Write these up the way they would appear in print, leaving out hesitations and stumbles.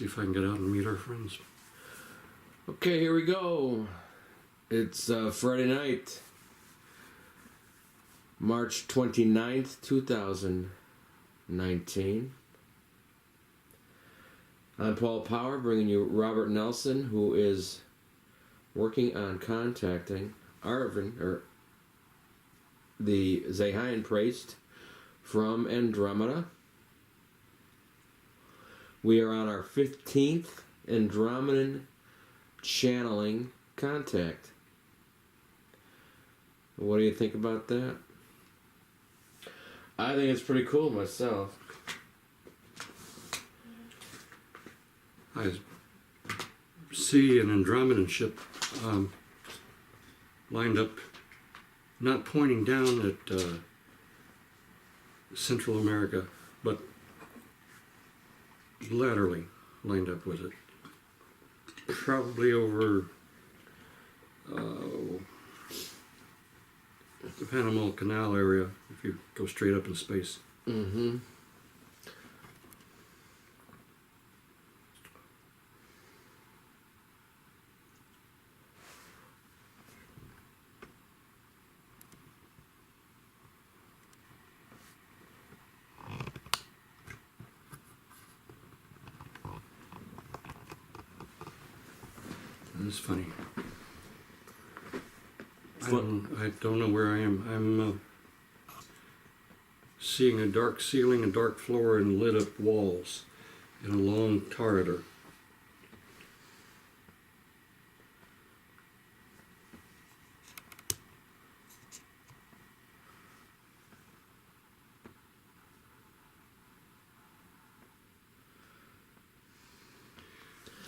See if I can get out and meet our friends. Okay, here we go. It's Friday night, March 29th, 2019. I'm Paul Power, bringing you Robert Nelson, who is working on contacting Avin, or the Zaahyin priest from Andromeda. We are on our 15th Andromedan channeling contact. What do you think about that? I think it's pretty cool myself. I see an Andromedan ship lined up, not pointing down at Central America, but laterally lined up with it. Probably over the Panama Canal area, if you go straight up in space. Mm-hmm. It's funny. I don't know where I am. I'm seeing a dark ceiling, a dark floor, and lit up walls in a long corridor.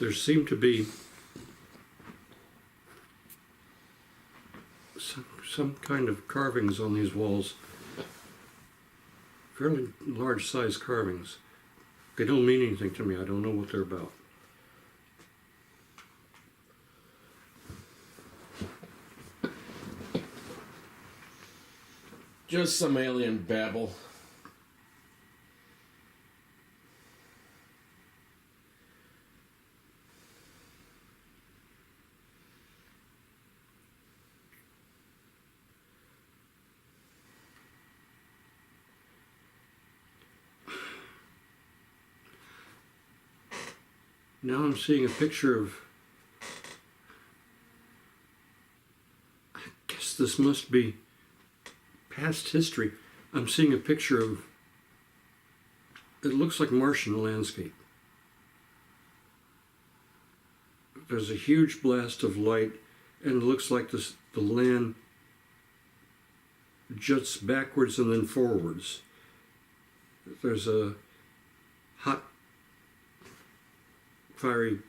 There seem to be some kind of carvings on these walls, fairly large size carvings. They don't mean anything to me. I don't know what they're about. Just some alien babble. Now I'm seeing a picture of, I guess this must be past history. I'm seeing a picture of, it looks like Martian landscape. There's a huge blast of light, and it looks like the land juts backwards and then forwards. There's a hot, fiery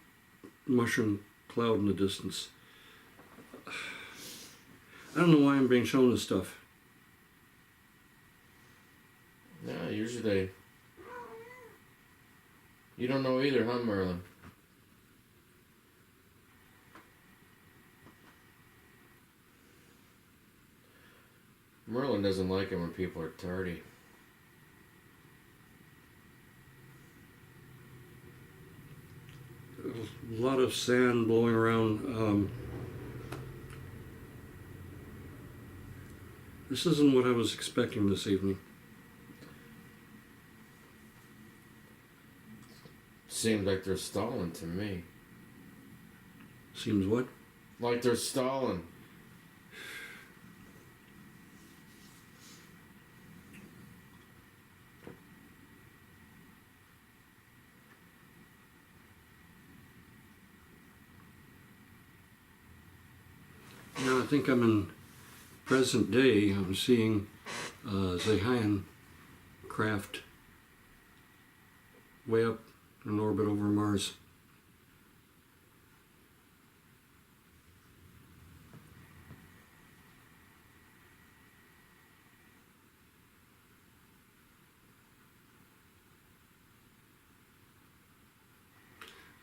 mushroom cloud in the distance. I don't know why I'm being shown this stuff. Yeah, usually you don't know either, huh, Merlin? Merlin doesn't like it when people are tardy. A lot of sand blowing around. This isn't what I was expecting this evening. Seems like they're stalling to me. Seems what? Like they're stalling. Yeah, I think I'm in present day. I'm seeing Zaahyin craft way up in orbit over Mars.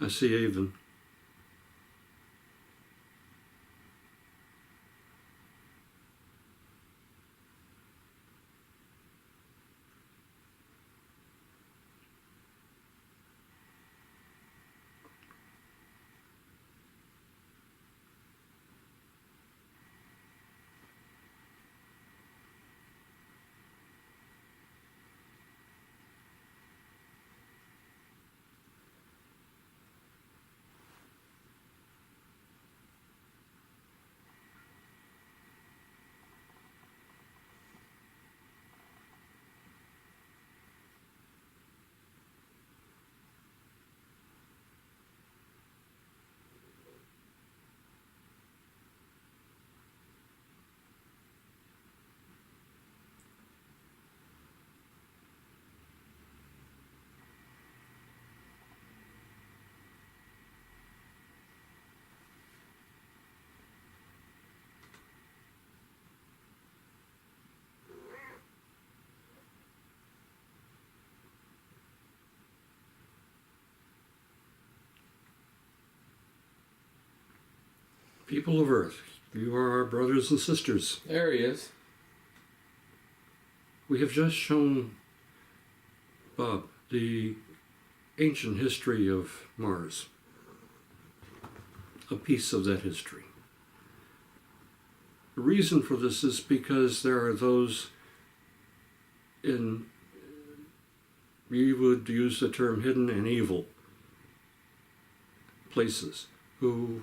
I see Avin. People of Earth, you are our brothers and sisters. There he is. We have just shown Bob the ancient history of Mars, a piece of that history. The reason for this is because there are those we would use the term hidden and evil places, who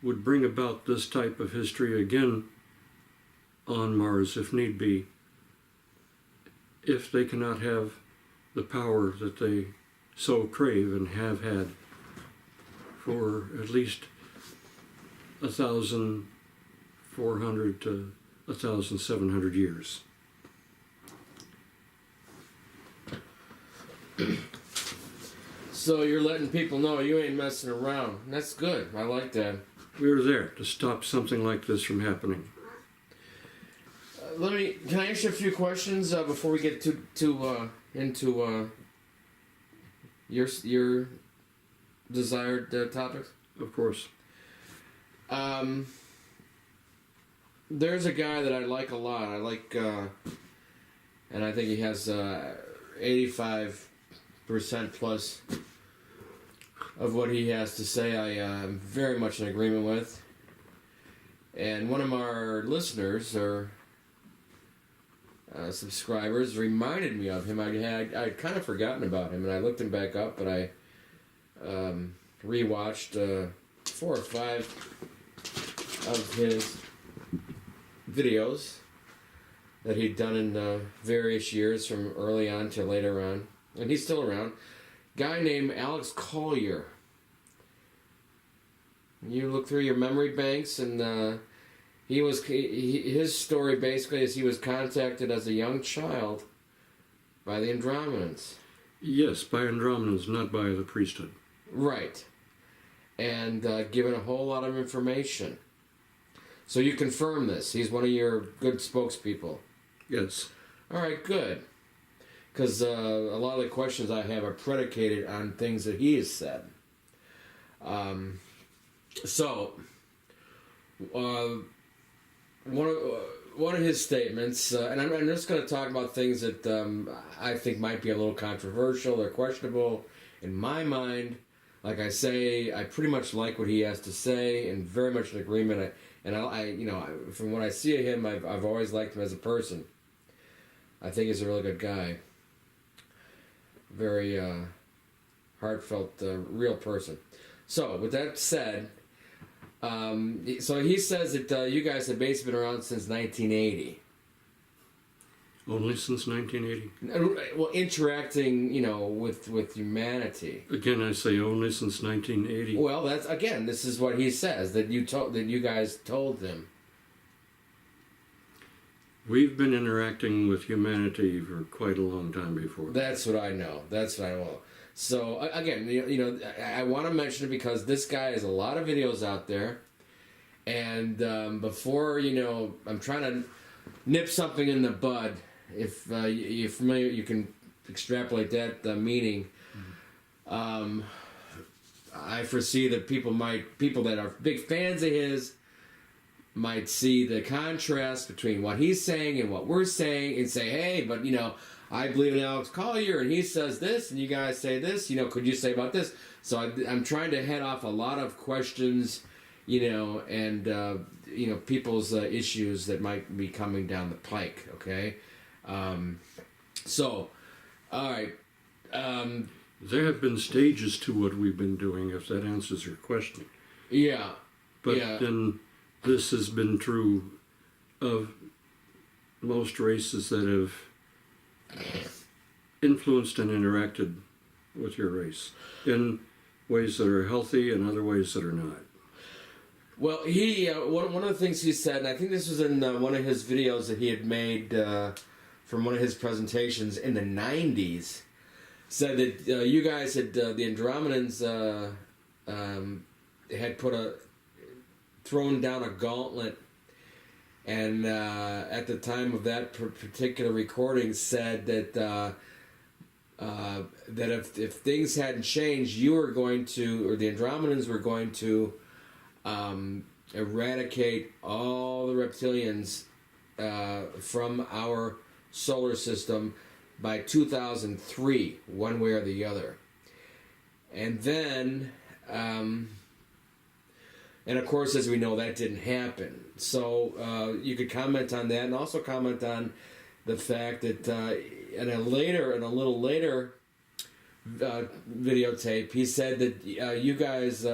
would bring about this type of history again on Mars if need be, if they cannot have the power that they so crave and have had for at least 1,400 to 1,700 years. So you're letting people know you ain't messing around. That's good. I like that. We're there to stop something like this from happening. Can I ask you a few questions before we get into your desired topics? Of course. There's a guy that I like a lot. I like, and I think he has 85% plus of what he has to say. I am very much in agreement with. And one of our listeners or subscribers reminded me of him. I'd kind of forgotten about him, and I looked him back up, and I rewatched 4 or 5 of his videos that he'd done in various years from early on to later on, and he's still around. Guy named Alex Collier. You look through your memory banks, and his story basically is he was contacted as a young child by the Andromedans. Yes, by Andromedans, not by the priesthood. Right. And given a whole lot of information. So you confirm this. He's one of your good spokespeople. Yes. All right, good. Because a lot of the questions I have are predicated on things that he has said. One of his statements, and I'm just going to talk about things that I think might be a little controversial or questionable in my mind. Like I say, I pretty much like what he has to say, and very much in agreement. From what I see of him, I've always liked him as a person. I think he's a really good guy. Very heartfelt, real person. So, with that said, so he says that you guys have basically been around since 1980. Only since 1980? Well, interacting, with humanity. Again, I say only since 1980. Well, this is what he says, that you guys told him. We've been interacting with humanity for quite a long time before. That's what I know. So, again, I want to mention it because this guy has a lot of videos out there. And before, I'm trying to nip something in the bud. If you're familiar, you can extrapolate that meaning. I foresee that people that are big fans of his might see the contrast between what he's saying and what we're saying and say, hey, but, I believe in Alex Collier, and he says this, and you guys say this. Could you say about this? So I'm trying to head off a lot of questions, and people's issues that might be coming down the pike. Okay, all right. There have been stages to what we've been doing, if that answers your question. Yeah. But then this has been true of most races that have influenced and interacted with your race in ways that are healthy and other ways that are not. Well, he one of the things he said, and I think this was in one of his videos that he had made from one of his presentations in the 90s, said that you guys had, the Andromedans had thrown down a gauntlet, and at the time of that particular recording said that that if things hadn't changed, you were going to, or the Andromedans were going to eradicate all the reptilians from our solar system by 2003, one way or the other. And then, and of course, as we know, that didn't happen. So you could comment on that, and also comment on the fact that in a little later videotape, he said that you guys,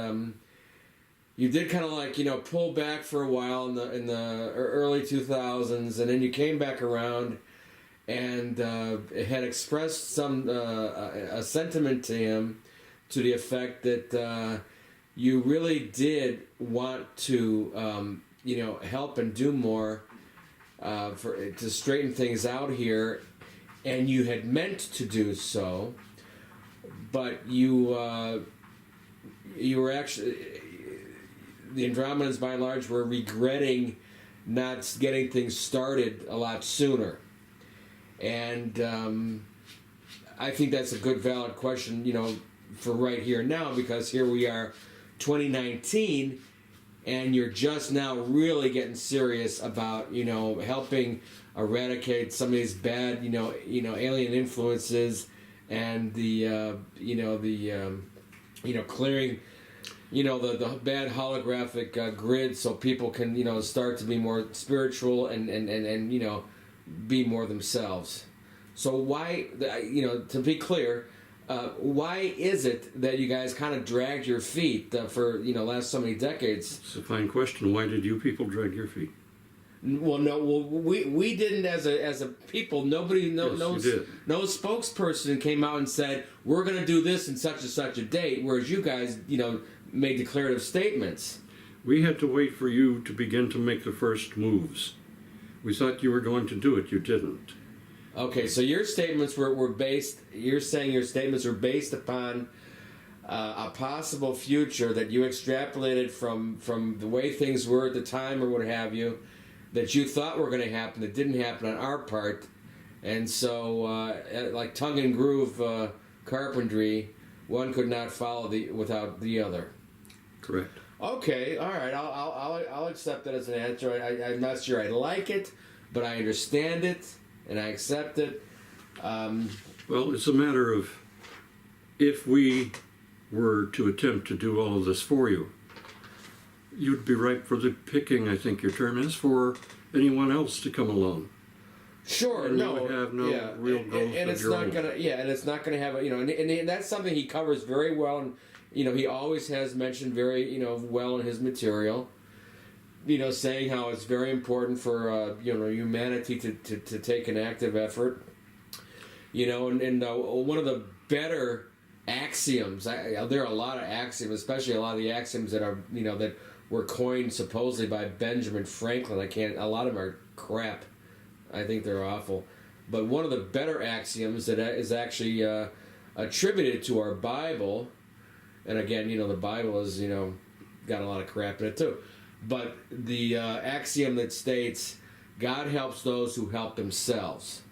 you did kind of like, pull back for a while in the early 2000s, and then you came back around and had expressed some a sentiment to him to the effect that you really did want to help and do more to straighten things out here, and you had meant to do so, but you were actually, the Andromedans by and large were regretting not getting things started a lot sooner. And I think that's a good, valid question, for right here and now, because here we are, 2019, and you're just now really getting serious about, helping eradicate some of these bad, alien influences, and the, clearing, the bad holographic grid, so people can, start to be more spiritual and be more themselves. So why, to be clear, why is it that you guys kind of dragged your feet for last so many decades? It's a fine question. Why did you people drag your feet? Well, no, we didn't as a people. Nobody, no spokesperson came out and said we're going to do this in such and such a date. Whereas you guys, made declarative statements. We had to wait for you to begin to make the first moves. We thought you were going to do it. You didn't. Okay, so your statements were based. You're saying your statements were based upon a possible future that you extrapolated from the way things were at the time, or what have you, that you thought were going to happen that didn't happen on our part, and so like tongue and groove carpentry, one could not follow without the other. Correct. Okay, all right. I'll accept that as an answer. I'm not sure I like it, but I understand it. And I accept it. Well, it's a matter of, if we were to attempt to do all of this for you, you'd be ripe for the picking, I think your term is, for anyone else to come along. Sure, and no, you would have no real growth and it's of your not own. and it's not gonna have and that's something he covers very well, and he always has mentioned very well in his material. Saying how it's very important for humanity to take an active effort. And one of the better axioms. There are a lot of axioms, especially a lot of the axioms that are that were coined supposedly by Benjamin Franklin. A lot of them are crap. I think they're awful. But one of the better axioms that is actually attributed to our Bible, and again, the Bible is got a lot of crap in it too. But the axiom that states, God helps those who help themselves.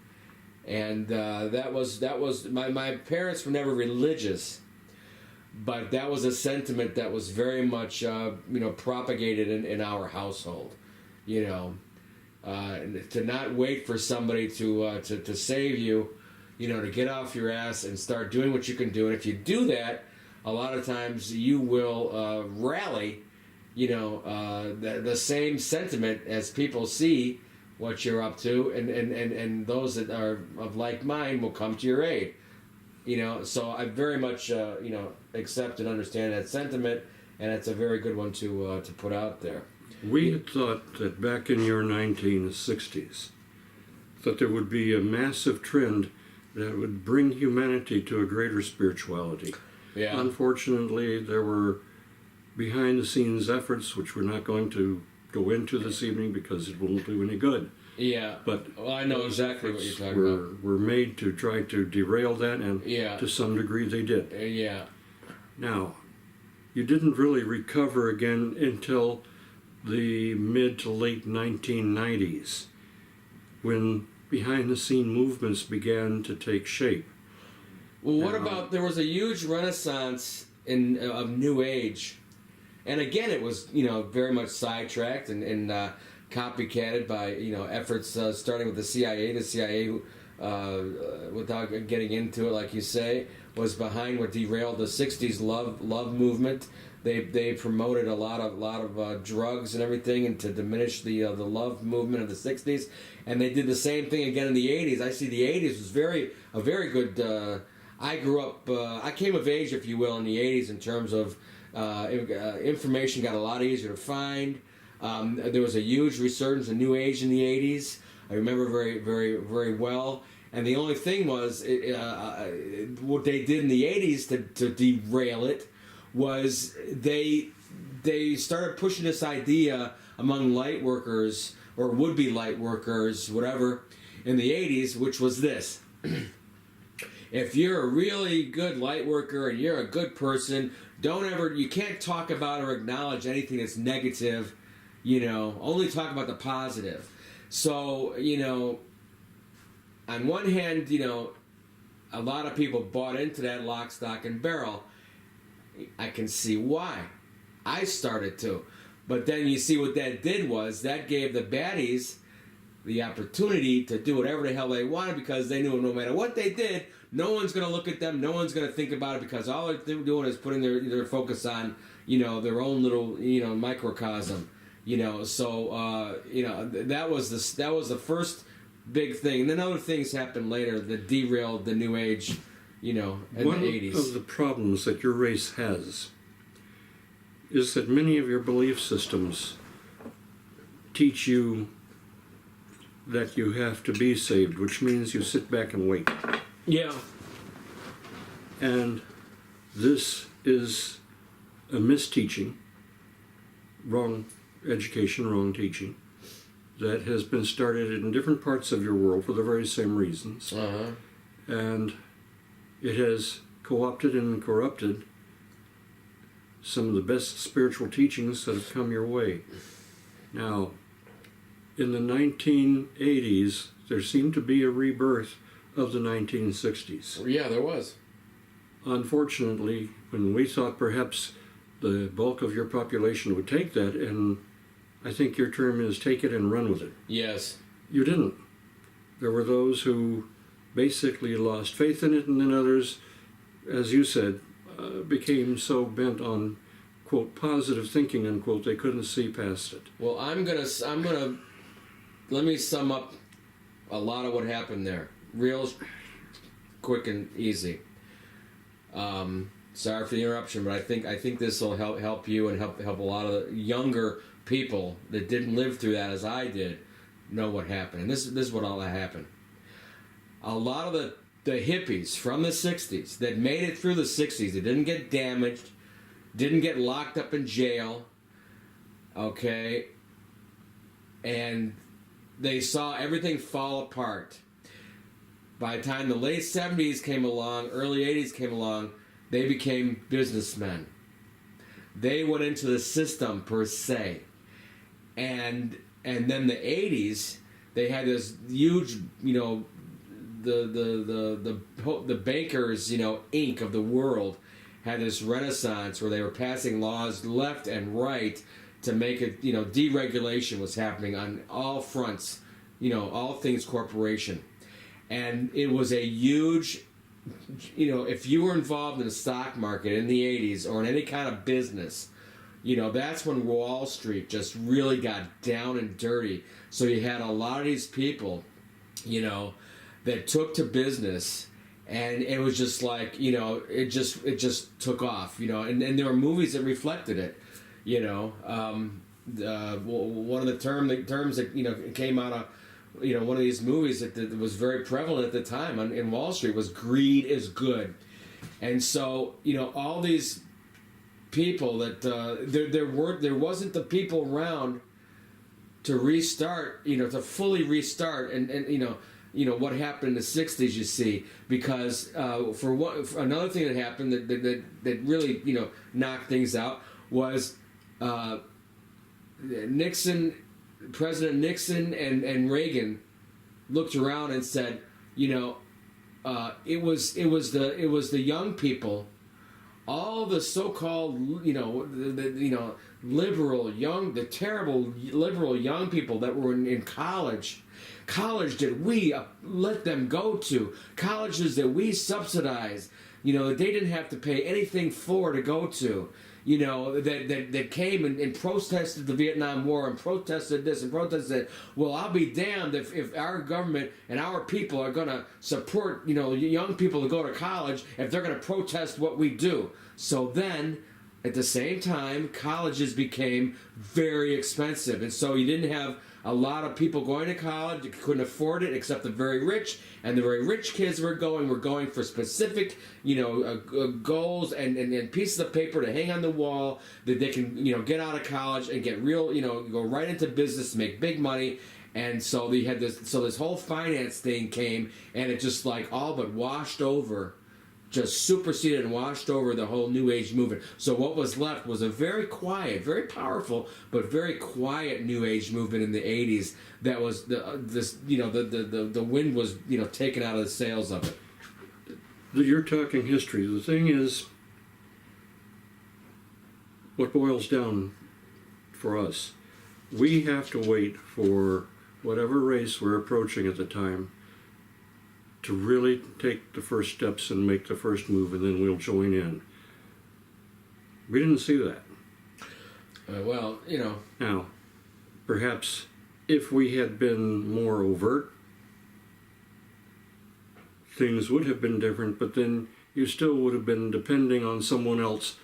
And that was my parents were never religious, but that was a sentiment that was very much propagated in our household. To not wait for somebody to save you, to get off your ass and start doing what you can do. And if you do that, a lot of times you will rally the same sentiment as people see what you're up to, and those that are of like mind will come to your aid. So I very much accept and understand that sentiment, and it's a very good one to put out there. We had thought that back in your 1960s, that there would be a massive trend that would bring humanity to a greater spirituality. Yeah. Unfortunately, there were behind-the-scenes efforts, which we're not going to go into this evening because it won't do any good. Yeah, but I know exactly what you're talking about. Were made to try to derail that, and to some degree they did. Yeah. Now, you didn't really recover again until the mid to late 1990s, when behind-the-scene movements began to take shape. Well, what about, there was a huge renaissance of New Age, And again, it was, very much sidetracked and copycatted by, efforts starting with the CIA. The CIA, without getting into it, like you say, was behind what derailed the '60s love movement. They promoted a lot of drugs and everything, and to diminish the love movement of the '60s. And they did the same thing again in the '80s. I see the '80s was a very good. I grew up. I came of age, if you will, in the '80s in terms of information got a lot easier to find. There was a huge resurgence of New Age in the '80s. I remember very, very, very well. And the only thing was, what they did in the '80s to derail it was they started pushing this idea among light workers or would-be light workers, whatever, in the '80s, which was this. If you're a really good light worker and you're a good person, you can't talk about or acknowledge anything that's negative, only talk about the positive. So, on one hand, a lot of people bought into that lock, stock, and barrel. I can see why. I started to. But then you see what that did was that gave the baddies the opportunity to do whatever the hell they wanted, because they knew no matter what they did, no one's going to look at them, no one's going to think about it, because all they're doing is putting their focus on, their own little, microcosm. So that was the first big thing. And then other things happened later that derailed the New Age, in the '80s. One of the problems that your race has is that many of your belief systems teach you that you have to be saved, which means you sit back and wait. Yeah. And this is a misteaching, wrong education, wrong teaching, that has been started in different parts of your world for the very same reasons. Uh-huh. And it has co-opted and corrupted some of the best spiritual teachings that have come your way. Now, in the 1980s, there seemed to be a rebirth of the 1960s. Yeah, there was. Unfortunately, when we thought perhaps the bulk of your population would take that, and I think your term is take it and run with it. Yes. You didn't. There were those who basically lost faith in it, and then others, as you said, became so bent on, quote, positive thinking, unquote, they couldn't see past it. Well, let me sum up a lot of what happened there. Real quick and easy. Sorry for the interruption, but I think this will help you and help a lot of the younger people that didn't live through that as I did know what happened. And this is what all that happened. A lot of the hippies from the 60s that made it through the 60s, they didn't get damaged, didn't get locked up in jail, okay, and they saw everything fall apart. By the time the late 70s came along, early 80s came along, they became businessmen. They went into the system per se. And then the 80s, they had this huge, the bankers, Inc. of the world had this renaissance where they were passing laws left and right to make it, deregulation was happening on all fronts, all things corporation. And it was a huge, if you were involved in the stock market in the 80s or in any kind of business, that's when Wall Street just really got down and dirty. So you had a lot of these people, that took to business, and it was just like, it just took off, and there were movies that reflected it, one of the terms that, came out of, one of these movies that was very prevalent at the time in Wall Street was greed is good. And so, all these people that there wasn't the people around to restart, to fully restart, and what happened in the 60s, you see, because for another thing that happened that really knocked things out was President Nixon and Reagan looked around and said, it was the young people all the so-called, liberal young, the terrible liberal young people that were in college that we let them go to, colleges that we subsidized, that they didn't have to pay anything for to go to, that came and protested the Vietnam War and protested this and protested that. Well, I'll be damned if our government and our people are going to support, young people to go to college if they're going to protest what we do. So then, at the same time, colleges became very expensive. And so you didn't have a lot of people going to college. You couldn't afford it except the very rich. And the very rich kids were going for specific, goals and pieces of paper to hang on the wall that they can, get out of college and get real, go right into business to make big money. And so they had this whole finance thing came, and it just like all but washed over, just superseded and washed over the whole New Age movement. So what was left was a very quiet, very powerful, but very quiet New Age movement in the 80s that was the wind was taken out of the sails of it. You're talking history. The thing is, what boils down for us, we have to wait for whatever race we're approaching at the time to really take the first steps and make the first move, and then we'll join in. We didn't see that. Now, perhaps if we had been more overt, things would have been different, but then you still would have been depending on someone else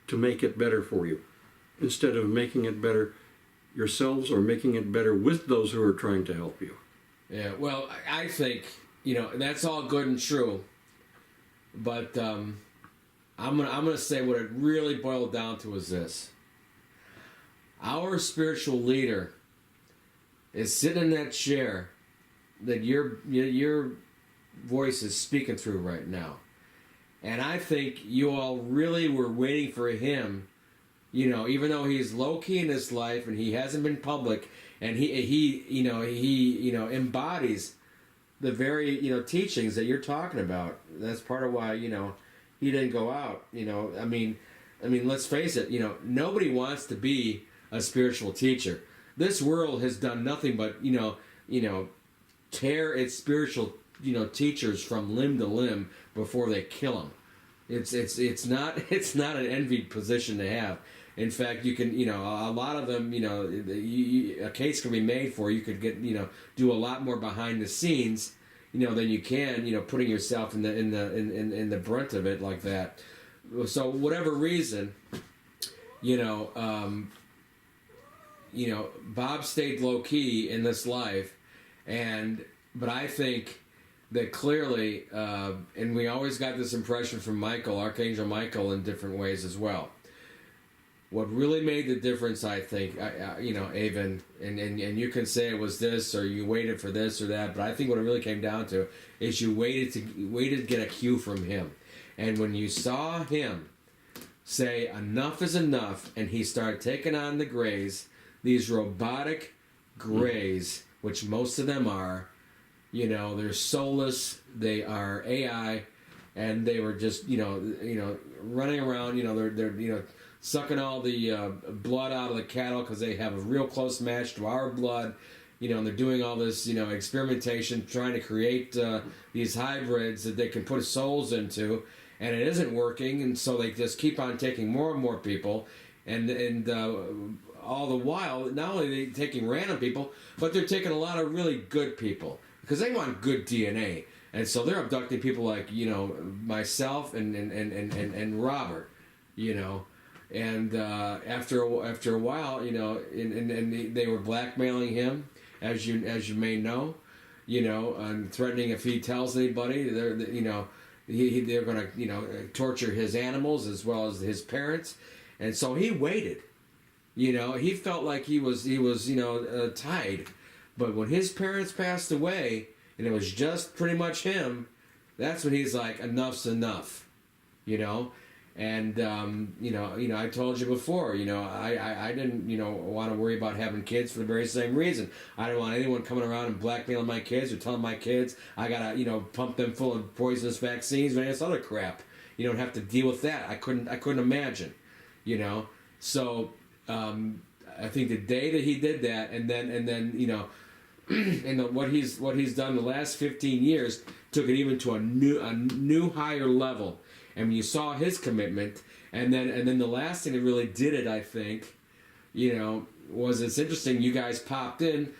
to make it better for you, instead of making it better yourselves or making it better with those who are trying to help you. Yeah, well, I think, that's all good and true, but I'm gonna say what it really boiled down to is this. Our spiritual leader is sitting in that chair that your voice is speaking through right now. And I think you all really were waiting for him, even though he's low-key in his life and he hasn't been public, and he embodies the very, teachings that you're talking about. That's part of why, he didn't go out. I mean, let's face it, nobody wants to be a spiritual teacher. This world has done nothing but, tear its spiritual, teachers from limb to limb before they kill them. It's not an envied position to have. In fact, you can, a lot of them, a case can be made for you could get, do a lot more behind the scenes, than you can, putting yourself in the brunt of it like that. So whatever reason, Bob stayed low key in this life, but I think that clearly, and we always got this impression from Michael, Archangel Michael, in different ways as well. What really made the difference, I think, Avin, and you can say it was this, or you waited for this or that, but I think what it really came down to is you waited to get a cue from him. And when you saw him say, enough is enough, and he started taking on the Greys, these robotic Greys, which most of them are, they're soulless, they are AI, and they were just, running around, they're sucking all the blood out of the cattle because they have a real close match to our blood, and they're doing all this, experimentation, trying to create these hybrids that they can put souls into, and it isn't working, and so they just keep on taking more and more people, and all the while, not only are they taking random people, but they're taking a lot of really good people, because they want good DNA, and so they're abducting people like, myself and Robert, and after a while, and they were blackmailing him, as you may know, and threatening if he tells anybody, they're going to torture his animals as well as his parents, and so he waited. He felt like he was tied, but when his parents passed away, and it was just pretty much him, that's when he's like, enough's enough, And I told you before, I didn't, want to worry about having kids for the very same reason. I don't want anyone coming around and blackmailing my kids or telling my kids I gotta, pump them full of poisonous vaccines and all this other crap. You don't have to deal with that. I couldn't imagine, you know. So I think the day that he did that, and then you know, and what he's done the last 15 years took it even to a new higher level. And when you saw his commitment, and then the last thing that really did it, I think, you know, was it's interesting. You guys popped in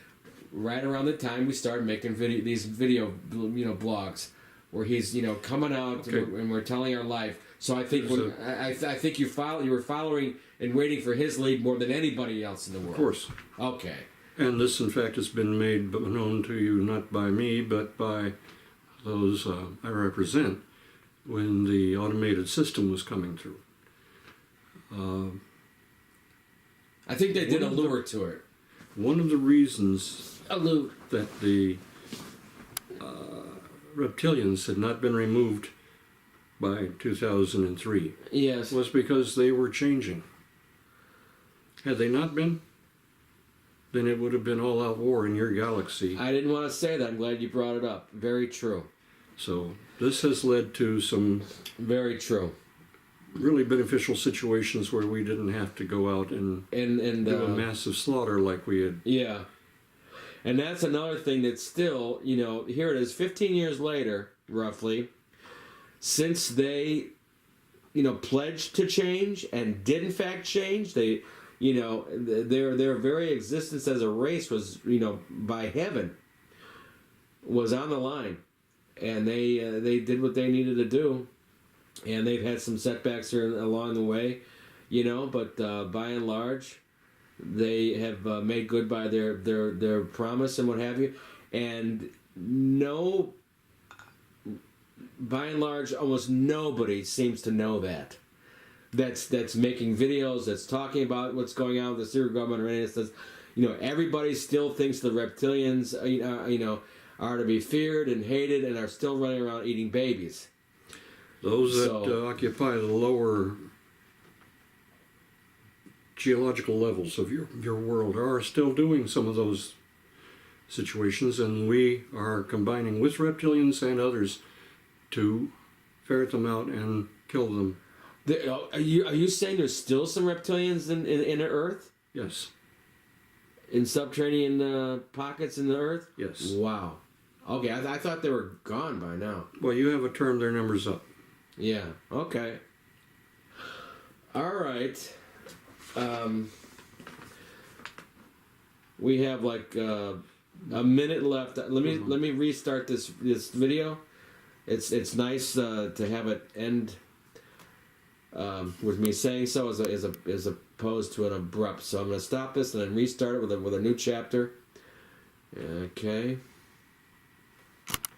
right around the time we started making these video blogs, where he's, you know, coming out, okay, and we're telling our life. So I think I think you were following and waiting for his lead more than anybody else in the world. Of course. Okay. And this, in fact, has been made known to you not by me, but by those I represent when the automated system was coming through. I think they did a lure to it. One of the reasons Allude. that the reptilians had not been removed by 2003 Yes. was because they were changing. Had they not been, then it would have been all-out war in your galaxy. I didn't want to say that. I'm glad you brought it up. Very true. So this has led to some Very true. really beneficial situations where we didn't have to go out and do a massive slaughter like we had. Yeah. And that's another thing that's still, you know, here it is 15 years later, roughly, since they, you know, pledged to change and did in fact change. They, you know, their very existence as a race was, you know, by heaven, was on the line. And they did what they needed to do. And they've had some setbacks here along the way, you know, but by and large, they have made good by their promise and what have you. And by and large, almost nobody seems to know that. That's making videos, that's talking about what's going on with the Syrian government or anything. You know, everybody still thinks the reptilians, you know, are to be feared and hated and are still running around eating babies. Those that occupy the lower geological levels of your world are still doing some of those situations, and we are combining with reptilians and others to ferret them out and kill them. Are you saying there's still some reptilians in Earth? Yes. In subterranean pockets in the Earth? Yes. Wow. Okay, I thought they were gone by now. Well, you have a term, their numbers up. Yeah, okay. All right. We have like a minute left. Let me restart this video. It's nice to have it end with me saying so as opposed to an abrupt. So I'm going to stop this and then restart it with a new chapter. Okay.